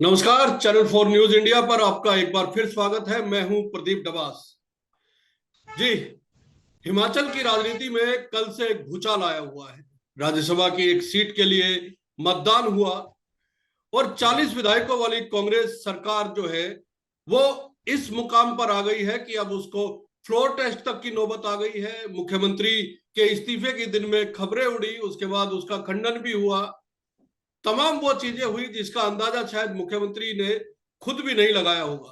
नमस्कार। Channel 4 news India पर आपका एक बार फिर स्वागत है। मैं हूं प्रदीप डबास जी। हिमाचल की राजनीति में कल से एक भूचाल आया हुआ है। राज्यसभा की एक सीट के लिए मतदान हुआ और 40 विधायकों वाली कांग्रेस सरकार जो है वो इस मुकाम पर आ गई है कि अब उसको फ्लोर टेस्ट तक की नौबत आ गई है। मुख्यमंत्री के इस्तीफे के दिन में खबरें उड़ी, उसके बाद उसका खंडन भी हुआ। तमाम वो चीजें हुई जिसका अंदाजा शायद मुख्यमंत्री ने खुद भी नहीं लगाया होगा।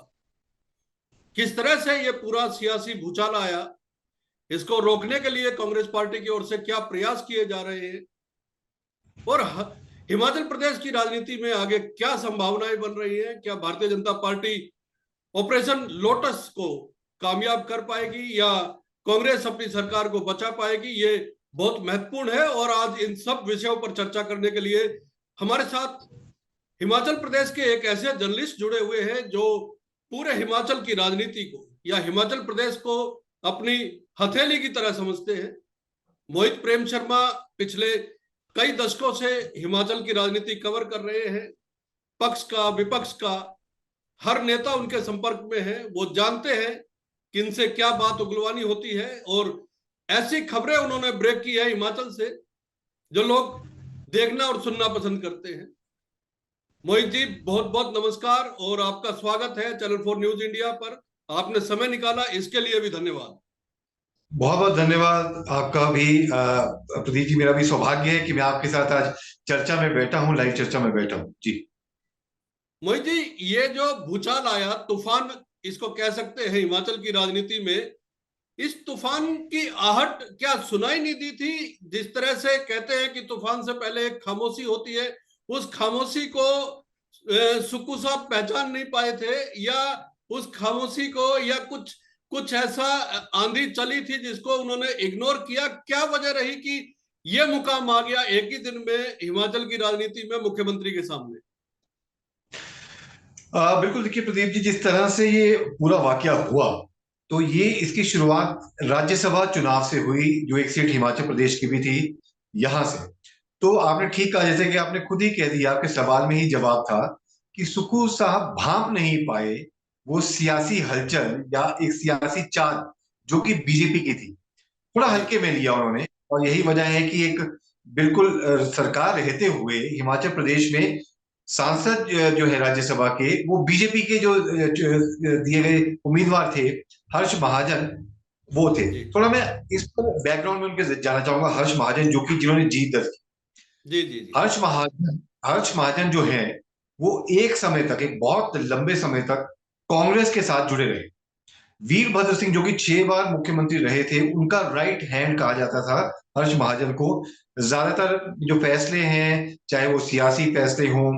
किस तरह से ये पूरा सियासी भूचाल आया, इसको रोकने के लिए कांग्रेस पार्टी की ओर से क्या प्रयास किए जा रहे हैं और हिमाचल प्रदेश की राजनीति में आगे क्या संभावनाएं बन रही हैं। क्या Bharatiya Janata party operation lotus को कामयाब कर पाएगी या कांग्रेस अपनी सरकार को बचा पाएगी, ये बहुत महत्वपूर्ण है। और आज इन सब विषयों पर चर्चा करने के लिए हमारे साथ हिमाचल प्रदेश के एक ऐसे जर्नलिस्ट जुड़े हुए हैं जो पूरे हिमाचल की राजनीति को या हिमाचल प्रदेश को अपनी हथेली की तरह समझते हैं। मोहित प्रेम शर्मा पिछले कई दशकों से हिमाचल की राजनीति कवर कर रहे हैं। पक्ष का विपक्ष का हर नेता उनके संपर्क में है। वो जानते हैं कि इनसे क्या बात उगलवानी होती है और ऐसी खबरें उन्होंने ब्रेक की है हिमाचल से जो लोग देखना और सुनना पसंद करते हैं। मोहित जी, बहुत बहुत नमस्कार और आपका स्वागत है चैनल 4 न्यूज इंडिया पर। आपने समय निकाला, इसके लिए भी धन्यवाद। बहुत बहुत धन्यवाद आपका भी प्रदीप जी। मेरा भी सौभाग्य है कि मैं आपके साथ आज चर्चा में बैठा हूँ, लाइव चर्चा में बैठा हूँ जी। मोहित जी, ये जो भूचाल आया, तूफान इसको कह सकते हैं हिमाचल की राजनीति में, इस तूफान की आहट क्या सुनाई नहीं दी थी? जिस तरह से कहते हैं कि तूफान से पहले एक खामोशी होती है, उस खामोशी को सुक्कू साहब पहचान नहीं पाए थे या उस खामोशी को या कुछ कुछ ऐसा आंधी चली थी जिसको उन्होंने इग्नोर किया? क्या वजह रही कि यह मुकाम आ गया एक ही दिन में हिमाचल की राजनीति में मुख्यमंत्री के सामने? बिल्कुल, देखिए प्रदीप जी, जिस तरह से ये पूरा वाकया हुआ तो ये इसकी शुरुआत राज्यसभा चुनाव से हुई, जो एक सीट हिमाचल प्रदेश की भी थी यहां से। तो आपने ठीक कहा, जैसे कि आपने खुद ही कह दिया, आपके सवाल में ही जवाब था कि सुक्खू साहब भांप नहीं पाए वो सियासी हलचल या एक सियासी चाल जो कि बीजेपी की थी। थोड़ा जी हल्के में लिया उन्होंने, और यही वजह है कि एक बिल्कुल सरकार रहते हुए हिमाचल प्रदेश में सांसद जो है राज्यसभा के, वो बीजेपी के जो दिए गए उम्मीदवार थे, हर्ष महाजन, वो थे। जी थोड़ा मैं इस पर बैकग्राउंड में उनके जाना चाहूंगा। हर्ष महाजन, जो कि जिन्होंने जीत दर्ज की। जी जी जी। हर्ष महाजन जो है, वो एक समय तक, एक बहुत लंबे समय तक कांग्रेस के साथ जुड़े रहे। वीरभद्र सिंह, जो कि 6 बार मुख्यमंत्री रहे थे, उनका राइट हैंड कहा जाता था हर्ष महाजन को। ज्यादातर जो फैसले हैं, चाहे वो सियासी फैसले हों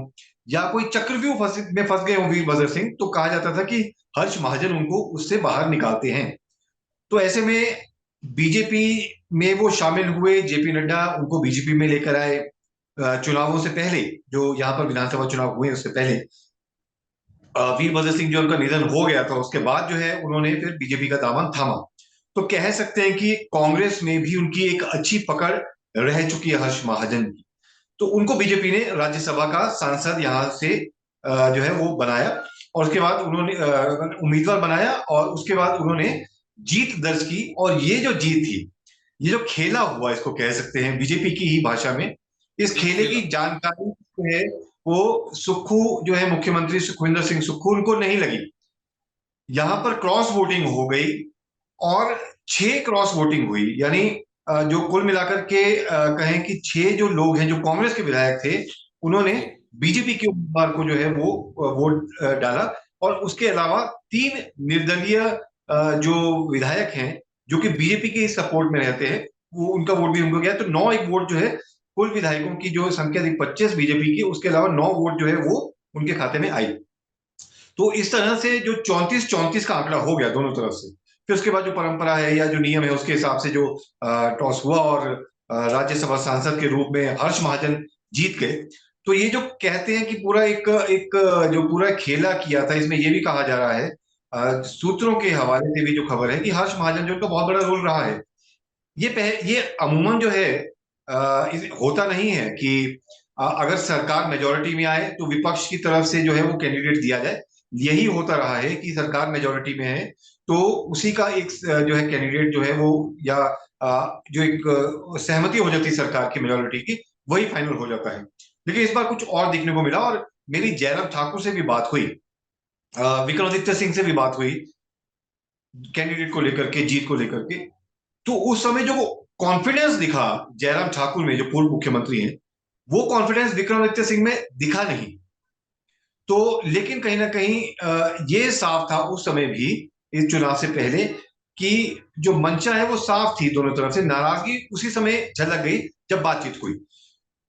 या कोई चक्रव्यूह में फंस गए हो वीरभद्र सिंह, तो कहा जाता था कि हर्ष महाजन उनको उससे बाहर निकालते हैं। तो ऐसे में बीजेपी में वो शामिल हुए। जेपी नड्डा उनको बीजेपी में लेकर आए चुनावों से पहले, जो यहाँ पर विधानसभा चुनाव हुए उससे पहले। वीरभद्र सिंह जो उनका निधन हो गया था, उसके बाद जो है उन्होंने फिर बीजेपी का दामन थामा। तो कह सकते हैं कि कांग्रेस में भी उनकी एक अच्छी पकड़ रह चुकी है हर्ष महाजन की। तो उनको बीजेपी ने राज्यसभा का सांसद यहाँ से जो है वो बनाया, और उसके बाद उन्होंने उम्मीदवार बनाया, और उसके बाद उन्होंने जीत दर्ज की। और ये जो जीत थी, ये जो खेला हुआ, इसको कह सकते हैं बीजेपी की ही भाषा में, इस जी खेले की खेला। जानकारी जो है वो सुक्खू, जो है मुख्यमंत्री सुखविंदर सिंह सुक्खू, उनको नहीं लगी। यहां पर क्रॉस वोटिंग हो गई, और 6 क्रॉस वोटिंग हुई। यानी जो कुल मिलाकर के कहें कि 6 जो लोग हैं जो कांग्रेस के विधायक थे, उन्होंने जी बीजेपी के उम्मीदवार को जो है वो वोट डाला। और उसके अलावा 3 निर्दलीय जो विधायक हैं, जो कि बीजेपी के सपोर्ट में रहते हैं, वो उनका वोट भी उनको गया। तो 9 एक वोट जो है, कुल विधायकों की जो संख्या थी 25 बीजेपी की, उसके अलावा 9 वोट जो है वो उनके खाते में आई। तो इस तरह से जो 34-34 का आंकड़ा हो गया दोनों तरफ से। फिर उसके बाद जो परंपरा है या जो नियम है, उसके हिसाब से जो टॉस हुआ, और राज्यसभा सांसद के रूप में हर्ष महाजन जीत गए। तो ये जो कहते हैं कि पूरा एक एक जो पूरा खेला किया था, इसमें ये भी कहा जा रहा है, सूत्रों के हवाले से भी जो खबर है, कि हर्ष महाजन जो, उनका बहुत बड़ा रोल रहा है। ये अमूमन जो है होता नहीं है कि अगर सरकार मेजोरिटी में आए तो विपक्ष की तरफ से जो है वो कैंडिडेट दिया जाए। यही होता रहा है कि सरकार मेजोरिटी में है तो उसी का एक जो है कैंडिडेट जो है वो, या जो एक सहमति हो जाती है सरकार की मेजोरिटी की, वही फाइनल हो जाता है। लेकिन इस बार कुछ और देखने को मिला, और मेरी जयराम ठाकुर से भी बात हुई, विक्रमादित्य सिंह से भी बात हुई कैंडिडेट को लेकर के, जीत को लेकर के। तो उस समय जो कॉन्फिडेंस दिखा जयराम ठाकुर में, जो पूर्व मुख्यमंत्री हैं, वो कॉन्फिडेंस विक्रमादित्य सिंह में दिखा नहीं। तो लेकिन कहीं ना कहीं ये साफ था उस समय भी, इस चुनाव से पहले, कि जो मंशा है वो साफ थी दोनों तरफ से। नाराजगी उसी समय झलक गई जब बातचीत हुई।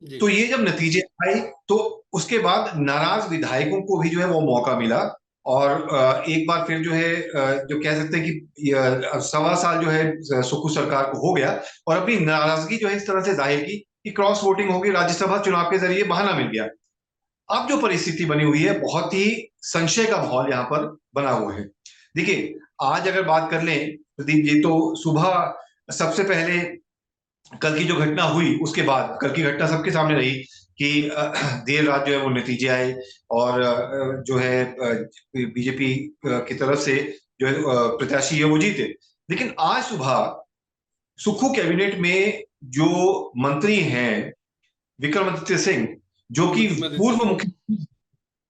जी तो ये जब नतीजे आए तो उसके बाद नाराज विधायकों को भी जो है वो मौका मिला, और एक बार फिर जो है जो कह सकते हैं कि 1.25 साल जो है सुक्खू सरकार को हो गया, और अपनी नाराजगी जो है इस तरह से जाहिर की कि क्रॉस वोटिंग होगी, राज्यसभा चुनाव के जरिए बहाना मिल गया। अब जो परिस्थिति बनी हुई है, बहुत ही संशय का माहौल यहाँ पर बना हुआ है। देखिए, आज अगर बात कर लें प्रदीप जी, तो सुबह सबसे पहले कल की जो घटना हुई, उसके बाद कल की घटना सबके सामने रही कि देर रात जो है वो नतीजे आए, और जो है बीजेपी की तरफ से जो है प्रत्याशी है वो जीते। लेकिन आज सुबह सुक्खू कैबिनेट में जो मंत्री हैं, विक्रमादित्य सिंह, जो कि विक्रमादित्य पूर्व सिंह। मुख्य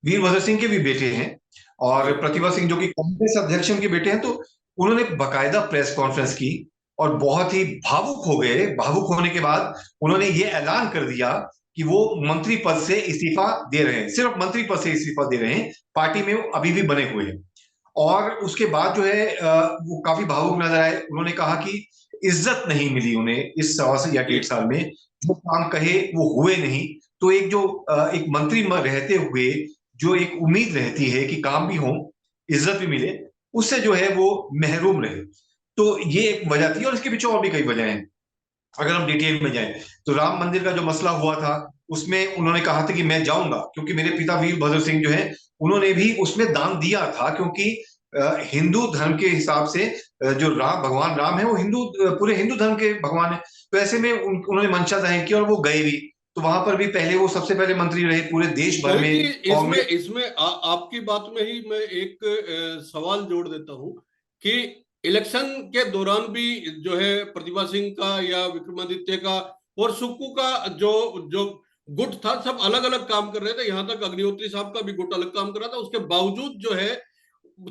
वीरभद्र सिंह के भी बेटे हैं, और जी प्रतिभा सिंह जो कि कांग्रेस अध्यक्ष उनके बेटे हैं, तो उन्होंने बकायदा प्रेस कॉन्फ्रेंस की और बहुत ही भावुक हो गए। भावुक होने के बाद उन्होंने ये ऐलान कर दिया कि वो मंत्री पद से इस्तीफा दे रहे हैं, सिर्फ मंत्री पद से इस्तीफा दे रहे हैं, पार्टी में वो अभी भी बने हुए हैं। और उसके बाद जो है वो काफी भावुक नजर आए। उन्होंने कहा कि इज्जत नहीं मिली उन्हें इस 1.25 या 1.5 साल में, जो काम कहे वो हुए नहीं। तो एक जो एक मंत्री रहते हुए जो एक उम्मीद रहती है कि काम भी हो, इज्जत भी मिले, उससे जो है वो महरूम रहे। तो ये एक वजह थी, और इसके पीछे और भी कई वजह हैं। अगर हम डिटेल में जाएं तो राम मंदिर का जो मसला हुआ था, उसमें उन्होंने कहा था कि मैं जाऊंगा, क्योंकि मेरे पिता वीरभद्र सिंह जो है उन्होंने भी उसमें दान दिया था, क्योंकि हिंदू धर्म के हिसाब से जो राम, भगवान राम है, वो हिंदू, पूरे हिंदू धर्म के भगवान है। तो ऐसे में उन्होंने मंशा जाहिर की और वो गए भी। तो वहां पर भी पहले वो सबसे पहले मंत्री रहे पूरे देश भर मोहित में जी, इसमें कांग्रेस। इसमें आपकी बात में ही मैं एक सवाल जोड़ देता हूं कि इलेक्शन के दौरान भी जो है प्रतिभा सिंह का या विक्रमादित्य का और सुक्कू का जो जो गुट था, सब अलग अलग काम कर रहे थे। यहां तक अग्निहोत्री साहब का भी गुट अलग काम कर रहा था। उसके बावजूद जो है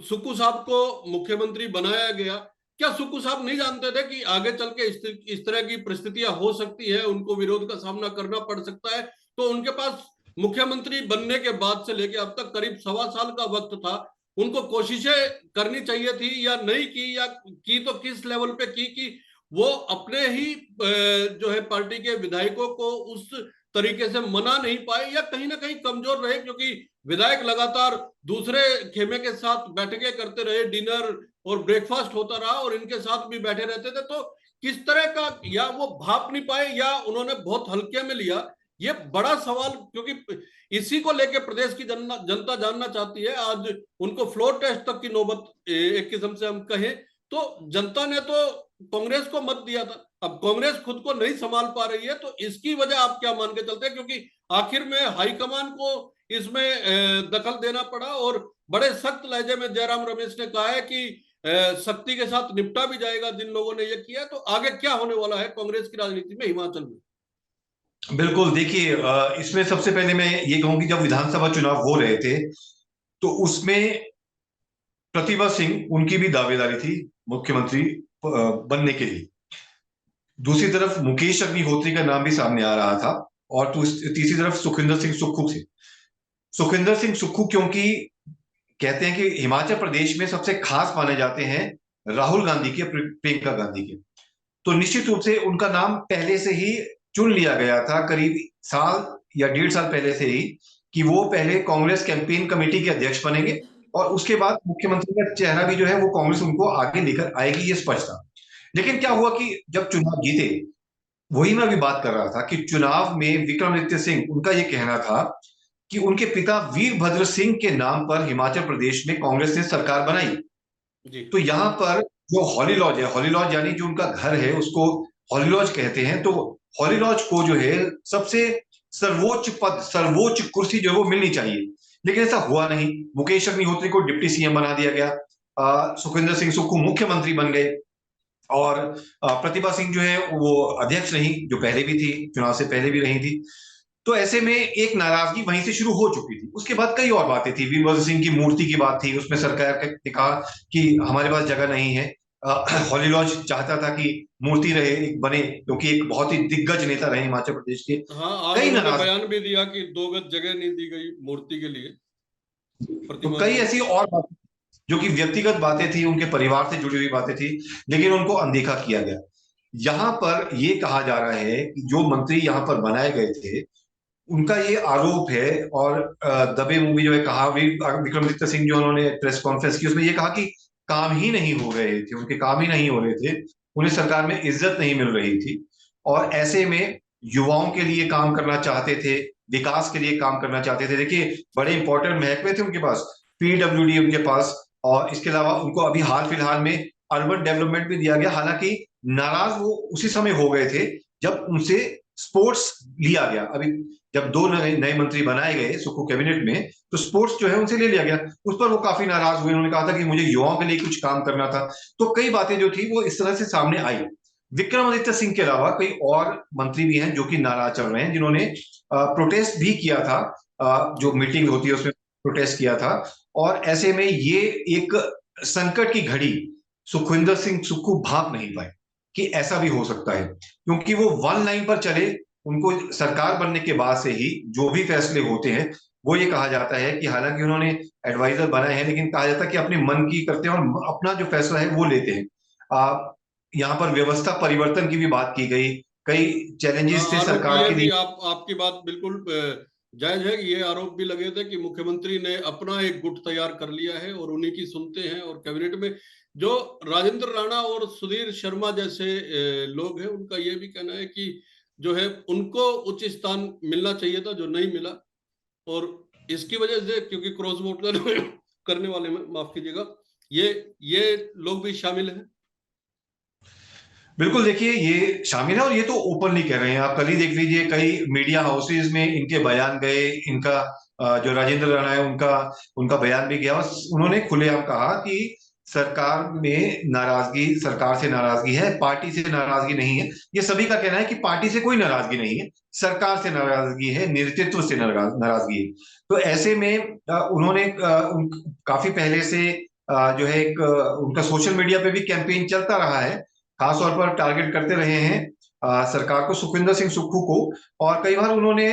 सुक्कू साहब को मुख्यमंत्री बनाया गया। क्या सुक्कू साहब नहीं जानते थे कि आगे चल के इस तरह की परिस्थितियां हो सकती है, उनको विरोध का सामना करना पड़ सकता है? तो उनके पास मुख्यमंत्री बनने के बाद से लेके अब तक करीब 1.25 साल का वक्त था। उनको कोशिशें करनी चाहिए थी या नहीं की, या की तो किस लेवल पे की कि वो अपने ही जो है पार्टी के विधायकों को उस तरीके से मना नहीं पाए, या कहीं ना कहीं कमजोर रहे? क्योंकि विधायक लगातार दूसरे खेमे के साथ बैठकें करते रहे, डिनर और ब्रेकफास्ट होता रहा, और इनके साथ भी बैठे रहते थे। तो किस तरह का, या वो भाप नहीं पाए या उन्होंने बहुत हल्के में लिया, ये बड़ा सवाल। क्योंकि इसी को लेकर प्रदेश की जनता जानना चाहती है। आज उनको फ्लोर टेस्ट तक की नौबत, एक किस्म से हम कहें तो जनता ने तो कांग्रेस को मत दिया था। अब कांग्रेस खुद को नहीं संभाल पा रही है, तो इसकी वजह आप क्या मान के चलते हैं? क्योंकि आखिर में हाईकमान को इसमें दखल देना पड़ा, और बड़े सख्त लहजे में जयराम रमेश ने कहा है कि सख्ती के साथ निपटा भी जाएगा जिन लोगों ने ये किया। तो आगे क्या होने वाला है कांग्रेस की राजनीति में हिमाचल में? बिल्कुल, देखिए, इसमें सबसे पहले मैं ये कहूँ कि जब विधानसभा चुनाव हो रहे थे तो उसमें प्रतिभा सिंह, उनकी भी दावेदारी थी मुख्यमंत्री बनने के लिए। दूसरी तरफ मुकेश अग्निहोत्री का नाम भी सामने आ रहा था, और तीसरी तरफ सुखविंदर सिंह सुक्खू थे। सुखविंदर सिंह सुक्खू, क्योंकि कहते हैं कि हिमाचल प्रदेश में सबसे खास माने जाते हैं राहुल गांधी के, प्रियंका गांधी के, तो निश्चित रूप से उनका नाम पहले से ही चुन लिया गया था, करीब साल या 1.5 साल पहले से ही, कि वो पहले कांग्रेस कैंपेन कमेटी के अध्यक्ष बनेंगे, और उसके बाद मुख्यमंत्री का चेहरा भी जो है वो कांग्रेस उनको आगे लेकर आएगी, ये स्पष्ट था। लेकिन क्या हुआ कि जब चुनाव जीते, वही मैं अभी बात कर रहा था कि चुनाव में विक्रमादित्य सिंह, उनका ये कहना था कि उनके पिता वीरभद्र सिंह के नाम पर हिमाचल प्रदेश में कांग्रेस ने सरकार बनाई। जी तो यहाँ पर जो हॉली लॉज है, हॉली लॉज यानी जो उनका घर है, उसको हॉली लॉज कहते हैं। तो हॉली लॉज को जो है सबसे सर्वोच्च पद, सर्वोच्च कुर्सी जो है वो मिलनी चाहिए, लेकिन ऐसा हुआ नहीं। मुकेश अग्निहोत्री को डिप्टी सीएम बना दिया गया, सुखविंदर सिंह सुक्खू मुख्यमंत्री बन गए, और प्रतिभा सिंह जो है वो अध्यक्ष रही, जो पहले भी थी, चुनाव से पहले भी रही थी। तो ऐसे में एक नाराजगी वहीं से शुरू हो चुकी थी। उसके बाद कई और बातें थी, वीरभद्र सिंह की मूर्ति की बात थी, उसमें सरकार ने कहा कि हमारे पास जगह नहीं है। हॉली लॉज चाहता था कि मूर्ति रहे, एक बने, क्योंकि एक बहुत ही दिग्गज नेता रहे हिमाचल प्रदेश के। हाँ, आज कई उन्होंने नाराज, बयान भी दिया कि 2 गज जगह नहीं दी गई मूर्ति के लिए, तो प्रतिमा कई के लिए। ऐसी और बातें जो कि व्यक्तिगत बातें थी, उनके परिवार से जुड़ी हुई बातें थी, लेकिन उनको अनदेखा किया गया। यहाँ पर ये कहा जा रहा है कि जो मंत्री यहाँ पर बनाए गए थे, उनका ये आरोप है, और दबे मूवी जो है, कहा भी विक्रमादित्य सिंह जो उन्होंने प्रेस कॉन्फ्रेंस की, उसमें ये कहा कि काम ही नहीं हो रहे थे, उनके काम ही नहीं हो रहे थे, उन्हें सरकार में इज्जत नहीं मिल रही थी। और ऐसे में युवाओं के लिए काम करना चाहते थे, विकास के लिए काम करना चाहते थे। देखिए, बड़े इंपॉर्टेंट महकमे थे उनके पास, पीडब्ल्यूडी उनके पास, और इसके अलावा उनको अभी हाल फिलहाल में अर्बन डेवलपमेंट भी दिया गया। हालांकि नाराज वो उसी समय हो गए थे जब उनसे स्पोर्ट्स लिया गया। अभी जब दो नए नए मंत्री बनाए गए सुक्खू कैबिनेट में, तो स्पोर्ट्स जो है उनसे ले लिया गया। उस पर वो काफी नाराज हुए, उन्होंने कहा था कि मुझे युवाओं के लिए कुछ काम करना था। तो कई बातें जो थी वो इस तरह से सामने आई। विक्रमादित्य सिंह के अलावा कई और मंत्री भी हैं जो कि नाराज चल रहे हैं, जिन्होंने प्रोटेस्ट भी किया था, जो जी। मीटिंग होती है उसमें प्रोटेस्ट किया था। और ऐसे में ये एक संकट की घड़ी सुखविंदर सिंह सुक्खू भाप नहीं पाए कि ऐसा भी हो सकता है, क्योंकि वो वन लाइन पर चले। उनको सरकार बनने के बाद से ही जो भी फैसले होते हैं, वो ये कहा जाता है कि हालांकि उन्होंने एडवाइजर बनाए हैं, लेकिन कहा जाता है कि अपने मन की करते हैं और अपना जो फैसला है वो लेते हैं। यहाँ पर व्यवस्था परिवर्तन की भी बात की गई, कई चैलेंजेस थे आरोप सरकार ये के भी लिए। आपकी बात बिल्कुल जायज है कि ये आरोप भी लगे थे कि मुख्यमंत्री ने अपना एक गुट तैयार कर लिया है और उन्हीं की सुनते हैं, और कैबिनेट में जो राजेंद्र राणा और सुधीर शर्मा जैसे लोग हैं, उनका ये भी कहना है कि जो है उनको उच्च स्थान मिलना चाहिए था, जो नहीं मिला। और इसकी वजह से, क्योंकि क्रॉस वोट करने वाले में, माफ कीजिएगा, ये ये लोग भी शामिल हैं। बिल्कुल, देखिए ये शामिल है, और ये तो ओपनली कह रहे हैं। आप कल ही देख लीजिए, कई मीडिया हाउसेज में इनके बयान गए। इनका जो राजेंद्र राणा है, उनका उनका बयान भी गया, और उन्होंने खुलेआम कहा कि सरकार में नाराजगी, सरकार से नाराजगी है, पार्टी से नाराजगी नहीं है। ये सभी का कहना है कि पार्टी से कोई नाराजगी नहीं है, सरकार से नाराजगी है, नेतृत्व से नाराजगी है। तो ऐसे में उन्होंने काफी पहले से जो है एक उनका सोशल मीडिया पे भी कैंपेन चलता रहा है, खासतौर पर टारगेट करते रहे हैं सरकार को, सुखविंदर सिंह सुक्खू को। और कई बार उन्होंने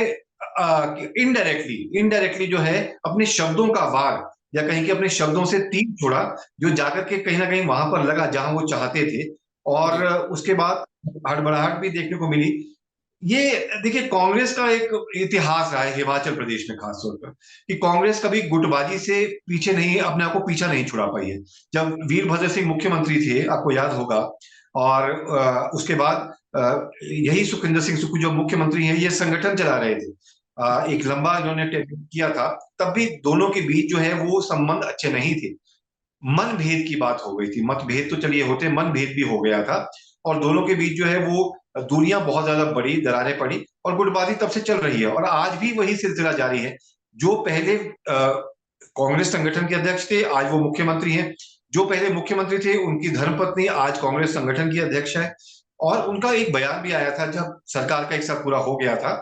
इनडायरेक्टली इनडायरेक्टली जो है अपने शब्दों का वार, या कहीं के अपने शब्दों से तीर छोड़ा, जो जाकर के कहीं ना कहीं वहां पर लगा जहां वो चाहते थे। जी। और उसके बाद हड़बड़ाहट भी देखने को मिली। ये देखिए, कांग्रेस का एक इतिहास रहा है हिमाचल प्रदेश में खासतौर पर, कि कांग्रेस कभी गुटबाजी से पीछे नहीं, अपने आप को पीछा नहीं छुड़ा पाई है। जब वीरभद्र सिंह मुख्यमंत्री थे, आपको याद होगा, और उसके बाद यही सुखविंदर सिंह सुक्खू जो मुख्यमंत्री हैं, ये संगठन चला रहे थे। एक लंबा इन्होंने टेन्योर किया था, तब भी दोनों के बीच जो है वो संबंध अच्छे नहीं थे। मनभेद की बात हो गई थी, मतभेद तो चलिए होते, मनभेद भी हो गया था, और दोनों के बीच जो है वो दूरियां बहुत ज्यादा बढ़ी, दरारें पड़ी, और गुटबाजी तब से चल रही है, और आज भी वही सिलसिला जारी है। जो पहले कांग्रेस संगठन के अध्यक्ष थे, आज वो मुख्यमंत्री हैं। जो पहले मुख्यमंत्री थे, उनकी धर्मपत्नी आज कांग्रेस संगठन की अध्यक्ष है। और उनका एक बयान भी आया था जब सरकार का एक साल पूरा हो गया था,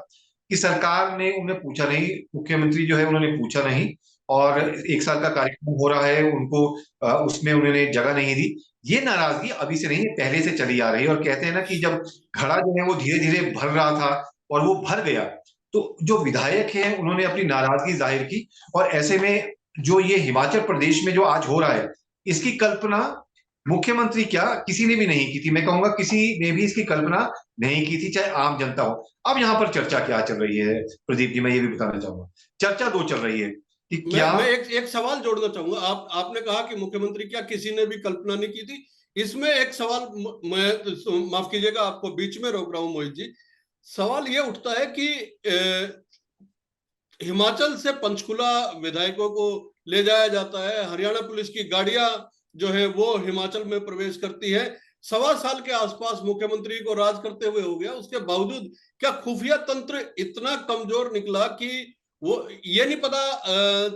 कि सरकार ने उन्हें पूछा नहीं, मुख्यमंत्री जो है उन्होंने पूछा नहीं, और 1 साल का कार्यक्रम हो रहा है, उनको उसमें उन्होंने जगह नहीं दी। ये नाराजगी अभी से नहीं, पहले से चली आ रही है। और कहते हैं ना कि जब घड़ा जो है वो धीरे धीरे भर रहा था, और वो भर गया, तो जो विधायक हैं उन्होंने अपनी नाराजगी जाहिर की। और ऐसे में जो ये हिमाचल प्रदेश में जो आज हो रहा है, इसकी कल्पना मुख्यमंत्री क्या, किसी ने भी नहीं की थी। मैं कहूंगा किसी ने भी इसकी कल्पना नहीं की थी, चाहे आम जनता हो। अब यहाँ पर चर्चा क्या चल रही है प्रदीप जी, मैं ये भी बताना चाहूंगा। चर्चा दो चल रही है कि क्या, मैं एक एक सवाल जोड़ना चाहूंगा। आपने कहा कि मुख्यमंत्री क्या किसी ने भी कल्पना नहीं की थी। इसमें एक सवाल, मैं माफ कीजिएगा, आपको बीच में रोक रहा हूं मोहित जी। सवाल ये उठता है कि हिमाचल से पंचकुला विधायकों को ले जाया जाता है, हरियाणा पुलिस की गाड़ियां जो है वो हिमाचल में प्रवेश करती है, 1.25 साल के आसपास मुख्यमंत्री को राज करते हुए हो गया, उसके बावजूद क्या खुफिया तंत्र इतना कमजोर निकला कि वो ये नहीं पता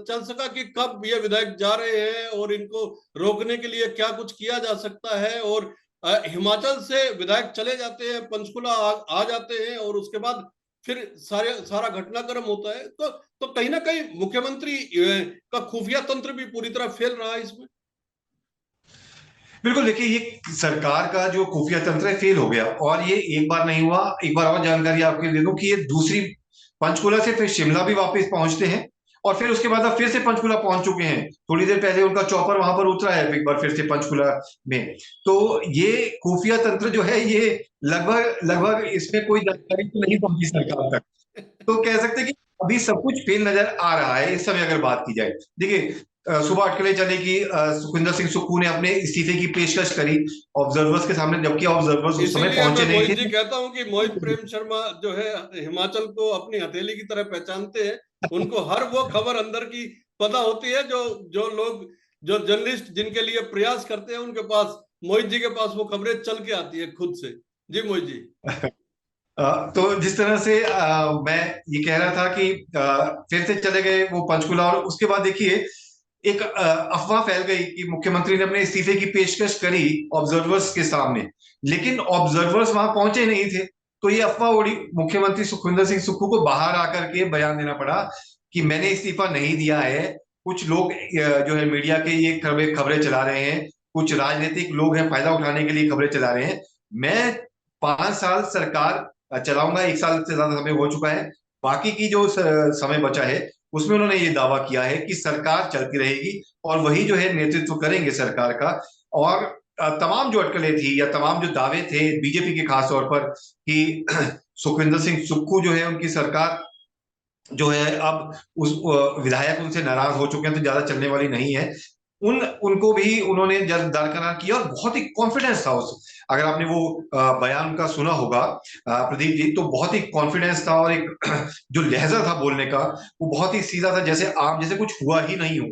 चल सका कि कब ये विधायक जा रहे हैं और इनको रोकने के लिए क्या कुछ किया जा सकता है। और हिमाचल से विधायक चले जाते हैं, पंचकुला आ जाते हैं और उसके बाद फिर सारा घटनाक्रम होता है। तो कहीं ना कहीं मुख्यमंत्री का खुफिया तंत्र भी पूरी तरह फेल रहा है इसमें। बिल्कुल, देखिए ये सरकार का जो खुफिया तंत्र है फेल हो गया, और ये एक बार नहीं हुआ। एक बार और जानकारी आपको दे दूं कि ये दूसरी, पंचकुला से फिर शिमला भी वापस पहुंचते हैं और फिर उसके बाद अब फिर से पंचकुला पहुंच चुके हैं। थोड़ी देर पहले उनका चॉपर वहां पर उतरा है एक बार फिर से पंचकुला में। तो ये खुफिया तंत्र जो है ये लगभग लगभग इसमें कोई जानकारी तो नहीं पहुंची सरकार तक। तो कह सकते हैं कि अभी सब कुछ फेल नजर आ रहा है इस समय अगर बात की जाए। देखिए, सुबह अटकलें चले कि सुखविंदर सिंह सुक्खू ने अपने इस्तीफे की पेशकश करी ऑब्जर्वर्स के सामने, जबकि ऑब्जर्वर्स उस समय इसीलिए पहुंचे मैं नहीं मोहित जी थे। कहता हूं कि मोहित प्रेम शर्मा जो है हिमाचल को अपनी हथेली की तरह पहचानते हैं। उनको हर वो खबर अंदर की पता होती है जो जो लोग, जो जर्नलिस्ट जिनके लिए प्रयास करते हैं, उनके पास, मोहित जी के पास वो खबरें चल के आती है खुद से। जी मोहित जी। तो जिस तरह से मैं ये कह रहा था कि फिर से चले गए वो पंचकुला, और उसके बाद देखिए एक अफवाह फैल गई कि मुख्यमंत्री ने अपने इस्तीफे की पेशकश करी ऑब्जर्वर्स के सामने, लेकिन ऑब्जर्वर्स वहां पहुंचे नहीं थे। तो ये अफवाह उड़ी, मुख्यमंत्री सुखविंदर सिंह सुक्खू को बाहर आकर के बयान देना पड़ा कि मैंने इस्तीफा नहीं दिया है। कुछ लोग जो है मीडिया के ये खबरें चला रहे हैं, कुछ राजनीतिक लोग हैं फायदा उठाने के लिए खबरें चला रहे हैं। मैं 5 साल सरकार चलाऊंगा, 1 साल से ज्यादा समय हो चुका है। बाकी की जो समय बचा है उसमें उन्होंने ये दावा किया है कि सरकार चलती रहेगी और वही जो है नेतृत्व करेंगे सरकार का। और तमाम जो अटकलें थी या तमाम जो दावे थे बीजेपी के खास तौर पर कि सुखविंदर सिंह सुक्खू जो है उनकी सरकार जो है अब उस विधायक उनसे नाराज हो चुके हैं तो ज्यादा चलने वाली नहीं है, उनको भी उन्होंने जब दरकिनार किया। और बहुत ही कॉन्फिडेंस था उस, अगर आपने वो बयान का सुना होगा प्रदीप जी, तो बहुत ही कॉन्फिडेंस था और एक जो लहजा था बोलने का वो बहुत ही सीधा था, जैसे आम जैसे कुछ हुआ ही नहीं हो।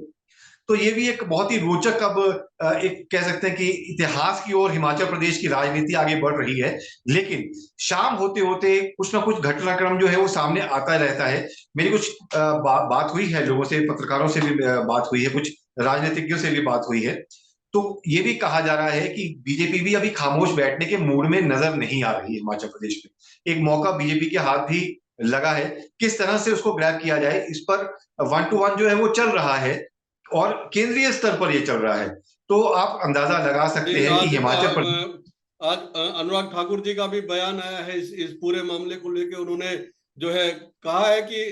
तो ये भी एक बहुत ही रोचक, अब एक कह सकते हैं कि इतिहास की ओर हिमाचल प्रदेश की राजनीति आगे बढ़ रही है। लेकिन शाम होते होते कुछ ना कुछ घटनाक्रम जो है वो सामने आता रहता है। मेरी कुछ बात हुई है लोगों से, पत्रकारों से भी बात हुई है, कुछ राजनीतिज्ञों से भी बात हुई है। तो ये भी कहा जा रहा है कि बीजेपी भी अभी खामोश बैठने के मूड में नजर नहीं आ रही है हिमाचल प्रदेश में। एक मौका बीजेपी के हाथ भी लगा है, किस तरह से उसको ग्रैब किया जाए इस पर 1-to-1 जो है वो चल रहा है और केंद्रीय स्तर पर ये चल रहा है। तो आप अंदाजा लगा सकते हैं कि हिमाचल प्रदेश। आज अनुराग ठाकुर जी का भी बयान आया है इस पूरे मामले को लेकर। उन्होंने जो है कहा है कि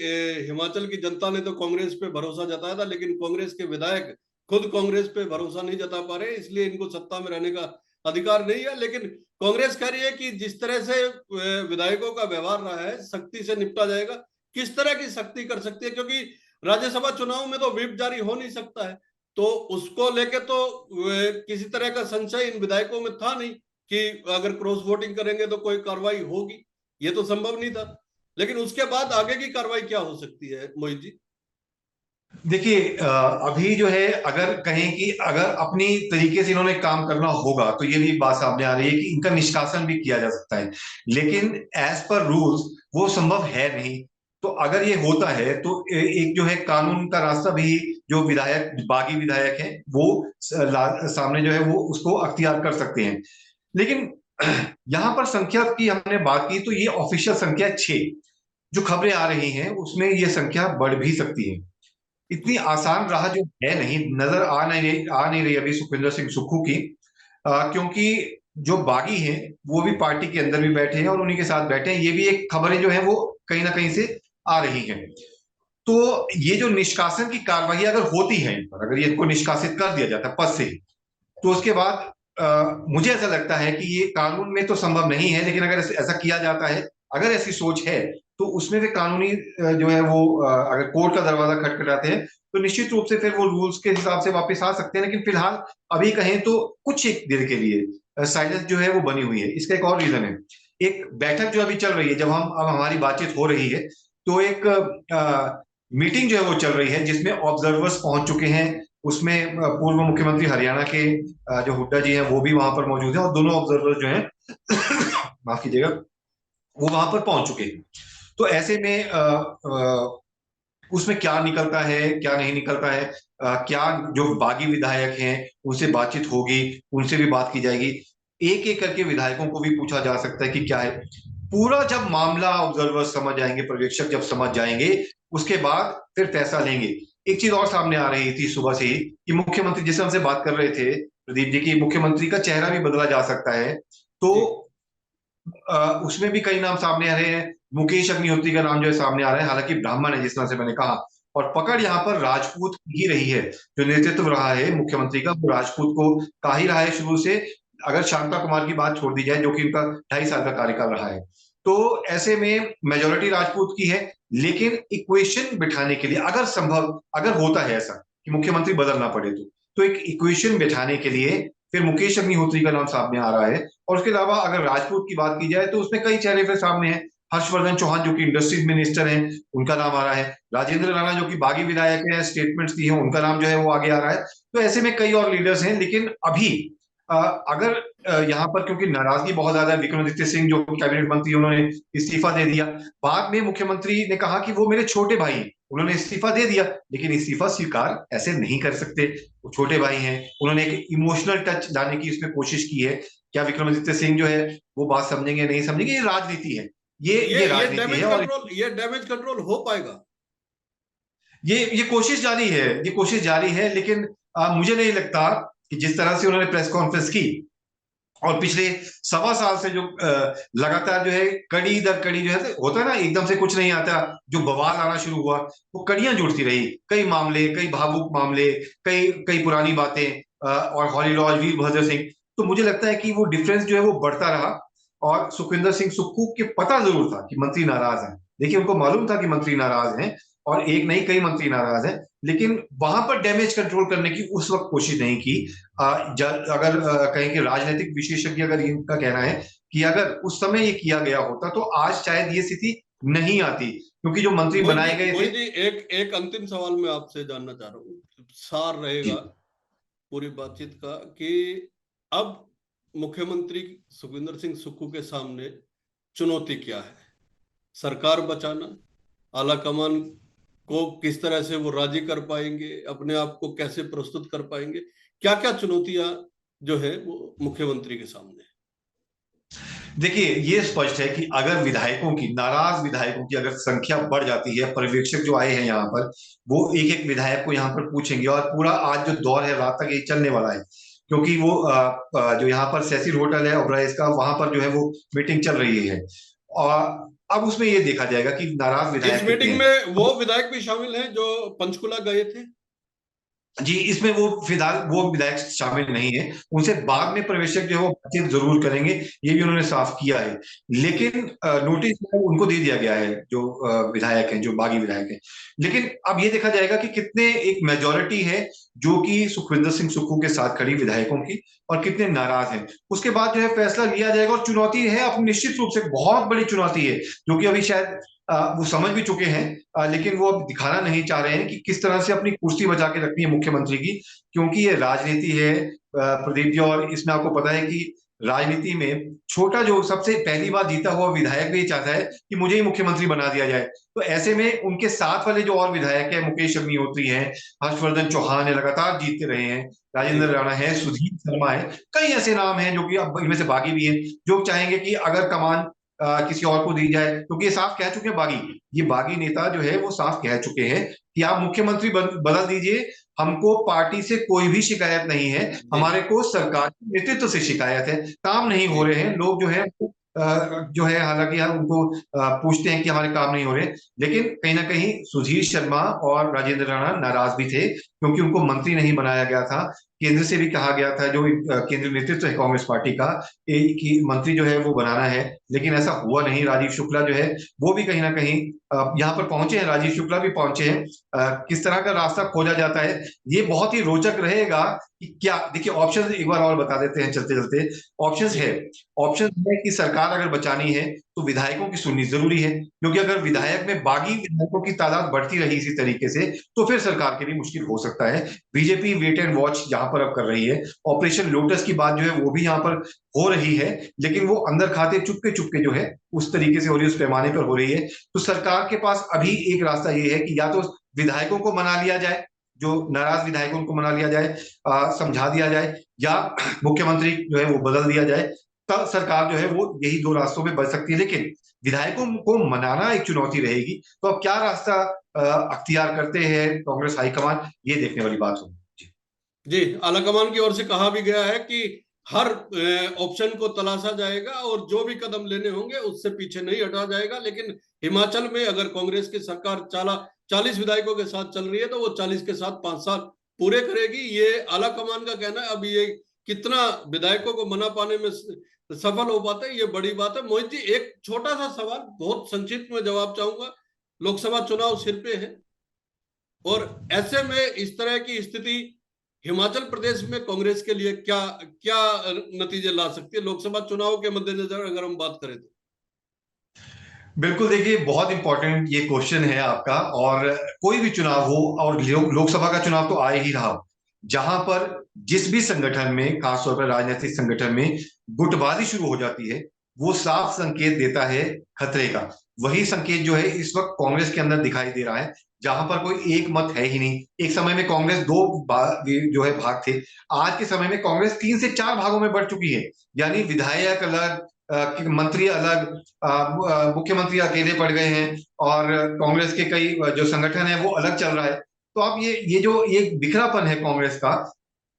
हिमाचल की जनता ने तो कांग्रेस पे भरोसा जताया था, लेकिन कांग्रेस के विधायक खुद कांग्रेस पे भरोसा नहीं जता पा रहे, इसलिए इनको सत्ता में रहने का अधिकार नहीं है। लेकिन कांग्रेस कह रही है कि जिस तरह से विधायकों का व्यवहार रहा है, सख्ती से निपटा जाएगा। किस तरह की सख्ती कर सकती है, क्योंकि राज्यसभा चुनाव में तो व्हिप जारी हो नहीं सकता है। तो उसको लेके तो किसी तरह का संशय इन विधायकों में था नहीं कि अगर क्रॉस वोटिंग करेंगे तो कोई कार्रवाई होगी, ये तो संभव नहीं था। लेकिन उसके बाद आगे की कार्रवाई क्या हो सकती है मोहित जी? देखिए, अभी जो है अगर कहें कि अगर अपनी तरीके से इन्होंने काम करना होगा तो ये भी बात सामने आ रही है कि इनका निष्कासन भी किया जा सकता है, लेकिन एज पर रूल्स वो संभव है नहीं। तो अगर ये होता है तो एक जो है कानून का रास्ता भी, जो विधायक बागी विधायक हैं वो सामने जो है वो उसको अख्तियार कर सकते हैं। लेकिन यहां पर संख्या की हमने बात की तो ये ऑफिशियल संख्या 6, जो खबरें आ रही हैं उसमें ये संख्या बढ़ भी सकती है। इतनी आसान राह जो है नहीं, नजर आ नहीं रही अभी सुखविंदर सिंह सुक्खू की, क्योंकि जो बागी हैं वो भी पार्टी के अंदर भी बैठे हैं और उन्हीं के साथ बैठे हैं। ये भी एक खबरें जो है वो कहीं ना कहीं से आ रही हैं। तो ये जो निष्कासन की कार्रवाई अगर होती है इन पर, अगर ये इनको निष्कासित कर दिया जाता है पद से, तो उसके बाद मुझे ऐसा लगता है कि ये कानून में तो संभव नहीं है, लेकिन अगर ऐसा किया जाता है, अगर ऐसी सोच है, तो उसमें भी कानूनी जो है वो अगर कोर्ट का दरवाजा खटखटाते हैं तो निश्चित रूप से फिर वो रूल्स के हिसाब से वापस आ सकते हैं। लेकिन फिलहाल अभी कहें तो कुछ एक देर के लिए साइलेंस जो है वो बनी हुई है। इसका एक और रीजन है, एक बैठक जो अभी चल रही है, जब अब हमारी बातचीत हो रही है तो एक मीटिंग जो है वो चल रही है जिसमें ऑब्जर्वर्स पहुंच चुके हैं, उसमें पूर्व मुख्यमंत्री हरियाणा के जो हुड्डा जी हैं वो भी वहां पर मौजूद हैं, और दोनों ऑब्जर्वर जो हैं माफ कीजिएगा, वो वहां पर पहुंच चुके हैं। तो ऐसे में उसमें क्या निकलता है क्या नहीं निकलता है, क्या जो बागी विधायक हैं उनसे बातचीत होगी, उनसे भी बात की जाएगी, एक एक करके विधायकों को भी पूछा जा सकता है कि क्या है। पूरा जब मामला ऑब्जर्वर समझ जाएंगे, पर्यवेक्षक जब समझ जाएंगे, उसके बाद फिर फैसला लेंगे। एक चीज और सामने आ रही थी सुबह से ही कि मुख्यमंत्री, जिसे हमसे बात कर रहे थे प्रदीप जी, की मुख्यमंत्री का चेहरा भी बदला जा सकता है। तो जी उसमें भी कई नाम सामने आ रहे हैं। मुकेश अग्निहोत्री का नाम जो है सामने आ रहा है, हालांकि ब्राह्मण है जिस तरह से मैंने कहा, और पकड़ यहाँ पर राजपूत की ही रही है। जो नेतृत्व रहा है मुख्यमंत्री का वो राजपूत को का ही रहा है शुरू से, अगर शांता कुमार की बात छोड़ दी जाए जो कि उनका 2.5 साल का कार्यकाल रहा है। तो ऐसे में मेजोरिटी राजपूत की है, लेकिन इक्वेशन बिठाने के लिए अगर संभव, अगर होता है ऐसा कि मुख्यमंत्री बदलना पड़े तो एक इक्वेशन बिठाने के लिए फिर मुकेश अग्निहोत्री का नाम सामने आ रहा है। और उसके अलावा अगर राजपूत की बात की जाए तो उसमें कई चेहरे फिर सामने हैं। हर्षवर्धन चौहान जो कि इंडस्ट्रीज मिनिस्टर हैं, उनका नाम आ रहा है। राजेंद्र राणा जो कि बागी विधायक हैं, स्टेटमेंट्स दी हैं, उनका नाम जो है वो आगे आ रहा है। तो ऐसे में कई और लीडर्स हैं, लेकिन अभी अगर यहाँ पर क्योंकि नाराजगी बहुत ज्यादा है, विक्रमादित्य सिंह जो कैबिनेट मंत्री उन्होंने इस्तीफा दे दिया। बाद में मुख्यमंत्री ने कहा कि वो मेरे छोटे भाई हैं, उन्होंने इस्तीफा दे दिया, लेकिन इस्तीफा स्वीकार ऐसे नहीं कर सकते। वो छोटे भाई हैं, उन्होंने एक इमोशनल टच लाने की इसमें कोशिश की है। क्या विक्रमादित्य सिंह जो है वो बात समझेंगे नहीं समझेंगे, ये राजनीति है। ये राजनीति है, और ये डैमेज कंट्रोल हो पाएगा? ये कोशिश जारी है, ये कोशिश जारी है, लेकिन मुझे नहीं लगता कि जिस तरह से उन्होंने प्रेस कॉन्फ्रेंस की और पिछले 1.25 साल से जो लगातार जो है कड़ी दर कड़ी जो है होता है ना, एकदम से कुछ नहीं आता, जो बवाल आना शुरू हुआ वो कड़ियां जुड़ती रही। कई मामले, कई भावुक मामले, कई कई पुरानी बातें, और हॉली लॉज, वीरभद्र सिंह। तो मुझे लगता है कि वो डिफरेंस जो है वो बढ़ता रहा। और सुखविंदर सिंह सुक्खू के पता जरूर था कि मंत्री नाराज हैं, देखिए उनको मालूम था कि मंत्री नाराज हैं, और एक नहीं कई मंत्री नाराज हैं, लेकिन वहां पर डैमेज कंट्रोल करने की उस वक्त कोशिश नहीं की। अगर कहें कि राजनीतिक विशेषज्ञ अगर इनका कहना है कि अगर उस समय ये किया गया होता तो आज शायद ये स्थिति नहीं आती, क्योंकि जो मंत्री बनाए गए थे। मोहित जी, एक एक अंतिम सवाल मैं आपसे जानना चाह रहा हूँ, सार रहेगा जी पूरी बातचीत का, कि अब मुख्यमंत्री सुखविंदर सिंह सुक्खू के सामने चुनौती क्या है? सरकार बचाना, आला कमान को किस तरह से वो राजी कर पाएंगे, अपने आप को कैसे प्रस्तुत कर पाएंगे, क्या क्या चुनौतियां जो है वो मुख्यमंत्री के सामने? देखिए, ये स्पष्ट है कि अगर विधायकों की, नाराज विधायकों की अगर संख्या बढ़ जाती है, पर्यवेक्षक जो आए हैं यहाँ पर वो एक एक विधायक को यहाँ पर पूछेंगे, और पूरा आज जो दौर है रात तक ये चलने वाला है, क्योंकि वो जो यहाँ पर सेसिल होटल है ओबराइज का, वहां पर जो है वो मीटिंग चल रही है। और अब उसमें ये देखा जाएगा कि नाराज इस विधायक कितने मीटिंग हैं। में वो विधायक भी शामिल हैं जो पंचकुला गए थे? जी, इसमें वो फिलहाल वो विधायक शामिल नहीं है, उनसे बाद में प्रवेशक जो है वो बातचीत जरूर करेंगे, ये भी उन्होंने साफ किया है। लेकिन नोटिस जो है उनको दे दिया गया है, जो विधायक हैं, जो बागी विधायक हैं। लेकिन अब ये देखा जाएगा कि कितने, एक मेजोरिटी है जो कि सुखविंदर सिंह सुक्खू के साथ खड़ी विधायकों की, और कितने नाराज हैं। उसके बाद जो है फैसला लिया जाएगा, और चुनौती है अपनी, निश्चित रूप से बहुत बड़ी चुनौती है, जो कि अभी शायद वो समझ भी चुके हैं, लेकिन वो अब दिखाना नहीं चाह रहे हैं कि किस तरह से अपनी कुर्सी बचा के रखनी है मुख्यमंत्री की, क्योंकि ये राजनीति है प्रदीप जी, और इसमें आपको पता है कि राजनीति में छोटा जो सबसे पहली बार जीता हुआ विधायक भी चाहता है कि मुझे ही मुख्यमंत्री बना दिया जाए। तो ऐसे में उनके साथ वाले जो और विधायक है, मुकेश अग्निहोत्री हैं, हर्षवर्धन चौहान है, लगातार जीतते रहे हैं, जी राजेंद्र राणा है, सुधीर शर्मा है, कई ऐसे नाम हैं जो कि अब इनमें से बागी भी हैं, जो चाहेंगे कि अगर कमान किसी और को दी जाए, क्योंकि ये साफ कह चुके हैं बागी, ये बागी नेता जो है वो साफ कह चुके हैं कि आप मुख्यमंत्री बदल दीजिए, हमको पार्टी से कोई भी शिकायत नहीं है, जी हमारे को सरकार के नेतृत्व से शिकायत है, काम नहीं जी हो रहे हैं, लोग जो है हालांकि हम उनको पूछते हैं कि हमारे काम नहीं हो रहे, लेकिन कहीं ना कहीं सुधीर शर्मा और राजेंद्र राणा नाराज भी थे, क्योंकि उनको मंत्री नहीं बनाया गया था। केंद्र से भी कहा गया था, जो केंद्रीय नेतृत्व है कांग्रेस पार्टी का, कि मंत्री जो है वो बनाना है, लेकिन ऐसा हुआ नहीं। राजीव शुक्ला जो है वो भी कहीं ना कहीं यहाँ पर पहुंचे हैं, राजीव शुक्ला भी पहुंचे हैं। किस तरह का रास्ता खोजा जाता है, ये बहुत ही रोचक रहेगा कि क्या, देखिए ऑप्शन एक बार और बता देते हैं चलते चलते। ऑप्शंस जी है, ऑप्शन है कि सरकार अगर बचानी है तो विधायकों की सुननी जरूरी है, क्योंकि अगर विधायक में बागी विधायकों की तादाद बढ़ती रही इसी तरीके से तो फिर सरकार के लिए मुश्किल हो सकता है। बीजेपी वेट एंड वॉच यहाँ पर अब कर रही है। ऑपरेशन लोटस की बात जो है वो भी यहाँ पर हो रही है, लेकिन वो अंदर खाते चुपके चुपके जो है उस तरीके से हो रही है, उस पैमाने पर हो रही है। तो सरकार के पास अभी एक रास्ता ये है कि या तो विधायकों को मना लिया जाए, जो नाराज विधायकों को मना लिया जाए, समझा दिया जाए, या मुख्यमंत्री जो है वो बदल दिया जाए। तब सरकार जो है वो यही दो रास्तों में बच सकती है, लेकिन विधायकों को मनाना एक चुनौती रहेगी। तो अब क्या रास्ता अख्तियार करते हैं कांग्रेस हाईकमान, ये देखने वाली बात होगी। जी, आलाकमान की ओर से कहा भी गया है कि हर ऑप्शन को तलाशा जाएगा और जो भी कदम लेने होंगे उससे पीछे नहीं हटा जाएगा। लेकिन हिमाचल में अगर कांग्रेस की सरकार 40 विधायकों के साथ चल रही है तो वो 40 के साथ 5 साल पूरे करेगी, ये आलाकमान का कहना है। अब ये कितना विधायकों को मना पाने में सफल हो पाते हैं ये बड़ी बात है। मोहित जी, एक छोटा सा सवाल, बहुत संक्षिप्त में जवाब चाहूंगा। लोकसभा चुनाव सिर पे है और ऐसे में इस तरह की स्थिति हिमाचल प्रदेश में कांग्रेस के लिए क्या क्या नतीजे ला सकती है लोकसभा चुनाव के मद्देनजर, अगर हम बात करें तो? बिल्कुल, देखिए बहुत इंपॉर्टेंट ये क्वेश्चन है आपका। और कोई भी चुनाव हो, और लोकसभा का चुनाव तो आ ही रहा हो, जहां पर जिस भी संगठन में, खासतौर पर राजनीतिक संगठन में गुटबाजी शुरू हो जाती है, वो साफ संकेत देता है खतरे का। वही संकेत जो है इस वक्त कांग्रेस के अंदर दिखाई दे रहा है, जहां पर कोई एक मत है ही नहीं। एक समय में कांग्रेस दो जो है भाग थे, आज के समय में कांग्रेस 3 से 4 भागों में बढ़ चुकी है। यानी विधायक अलग, मंत्री अलग, मुख्यमंत्री अकेले पड़ गए हैं, और कांग्रेस के कई जो संगठन है वो अलग चल रहा है। तो अब ये जो ये बिखरापन है कांग्रेस का,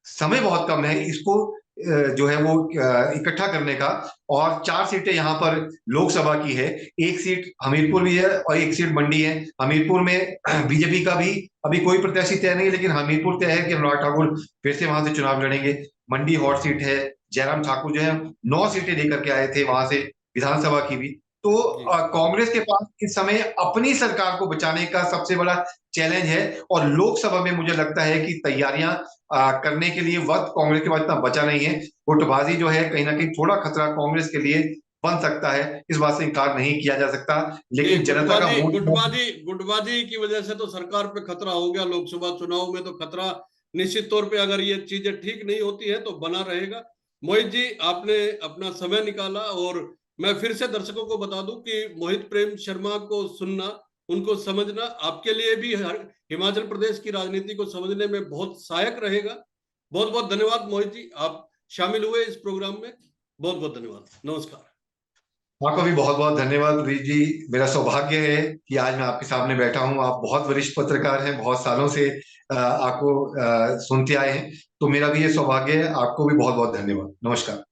समय बहुत कम है इसको जो है वो इकट्ठा करने का। और 4 सीटें यहाँ पर लोकसभा की है, एक सीट हमीरपुर में है और एक सीट मंडी है। हमीरपुर में बीजेपी का भी अभी कोई प्रत्याशी तय नहीं है, लेकिन हमीरपुर तय है कि अनुराग ठाकुर फिर से वहां से चुनाव लड़ेंगे। मंडी हॉट सीट है, जयराम ठाकुर जो है 9 सीटें लेकर के आए थे वहां से, विधानसभा की भी। तो जी कांग्रेस के पास इस समय अपनी सरकार को बचाने का सबसे बड़ा चैलेंज है। और लोकसभा में मुझे लगता है कि तैयारियां करने के लिए वक्त कांग्रेस के पास इतना बचा नहीं है। गुटबाजी जो है कहीं ना कहीं थोड़ा खतरा कांग्रेस के लिए बन सकता है, इस बात से इनकार नहीं किया जा सकता। जी, लेकिन जनता का गुटबाजी मूड, गुटबाजी गुटबाजी की वजह से तो सरकार पे खतरा हो गया। लोकसभा चुनाव में तो खतरा निश्चित तौर पे, अगर ये चीजें ठीक नहीं होती है तो बना रहेगा। मोहित जी, आपने अपना समय निकाला, और मैं फिर से दर्शकों को बता दूं कि मोहित प्रेम शर्मा को सुनना, उनको समझना आपके लिए भी हिमाचल प्रदेश की राजनीति को समझने में बहुत सहायक रहेगा। बहुत बहुत धन्यवाद मोहित जी, आप शामिल हुए इस प्रोग्राम में। बहुत बहुत धन्यवाद, नमस्कार। आपका भी बहुत बहुत धन्यवाद वीर जी। मेरा सौभाग्य है कि आज मैं आपके सामने बैठा हूं। आप बहुत वरिष्ठ पत्रकार हैं, बहुत सालों से आपको सुनते आए हैं, तो मेरा भी ये सौभाग्य है। आपको भी बहुत बहुत धन्यवाद। नमस्कार।